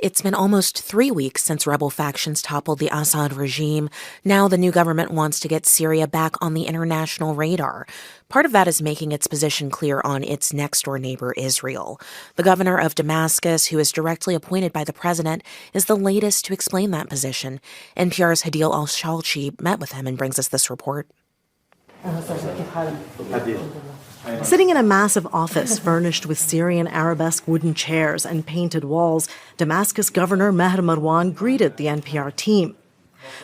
It's been almost 3 weeks since rebel factions toppled the Assad regime. Now the new government wants to get Syria back on the international radar. Part of that is making its position clear on its next-door neighbor, Israel. The governor of Damascus, who is directly appointed by the president, is the latest to explain that position. NPR's Hadil al-Shalchi met with him and brings us this report. Sitting in a massive office furnished with Syrian arabesque wooden chairs and painted walls, Damascus Governor Mrouan greeted the NPR team.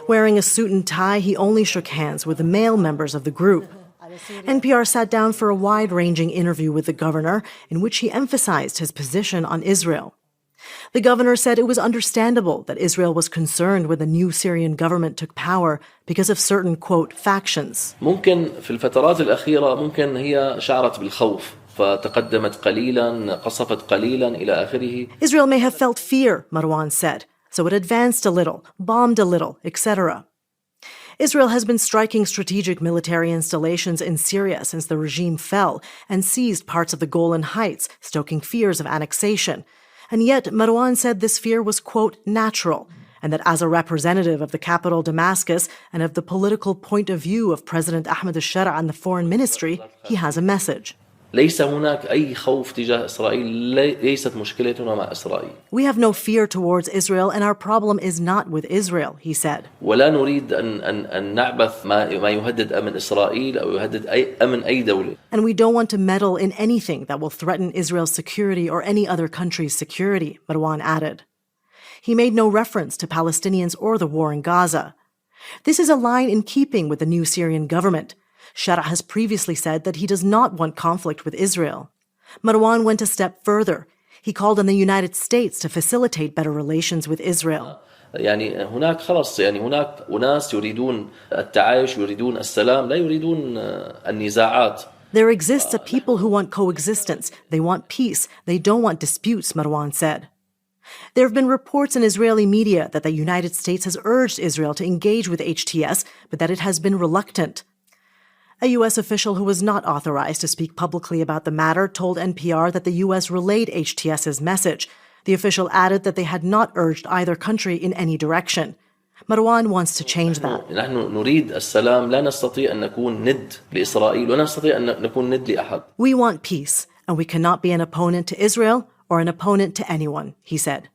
Wearing a suit and tie, he only shook hands with the male members of the group. NPR sat down for a wide-ranging interview with the governor in which he emphasized his position on Israel. The governor said it was understandable that Israel was concerned when the new Syrian government took power because of certain, quote, factions. ممكن في الفترات الأخيرة ممكن هي شعرت بالخوف فتقدمت قليلا قصفت قليلا إلى آخره. Israel may have felt fear, Mrouan said, so it advanced a little, bombed a little, etc. Israel has been striking strategic military installations in Syria since the regime fell and seized parts of the Golan Heights, stoking fears of annexation. And yet, Mrouan said this fear was, quote, natural, and that as a representative of the capital Damascus and of the political point of view of President Ahmed al-Shara and the foreign ministry, he has a message. ليس هناك أي خوف تجاه إسرائيل ليست مشكلتنا مع إسرائيل. We have no fear towards Israel and our problem is not with Israel, he said. ولا نريد أن نعبث ما يهدد أمن إسرائيل أو يهدد أمن أي دولة. And we don't want to meddle in anything that will threaten Israel's security or any other country's security, Mrouan added. He made no reference to Palestinians or the war in Gaza. This is a line in keeping with the new Syrian government. Shara has previously said that he does not want conflict with Israel. Mrouan went a step further. He called on the United States to facilitate better relations with Israel. يعني هناك خلاص يعني هناك أناس يريدون التعايش يريدون السلام لا يريدون النزاعات. There exists a people who want coexistence. They want peace. They don't want disputes, Mrouan said. There have been reports in Israeli media that the United States has urged Israel to engage with HTS, but that it has been reluctant. A U.S. official who was not authorized to speak publicly about the matter told NPR that the U.S. relayed HTS's message. The official added that they had not urged either country in any direction. Mrouan wants to change that. نحن نريد السلام لا نستطيع أن نكون ند لإسرائيل ولا نستطيع أن نكون ند لأحد. We want peace, and we cannot be an opponent to Israel or an opponent to anyone, he said.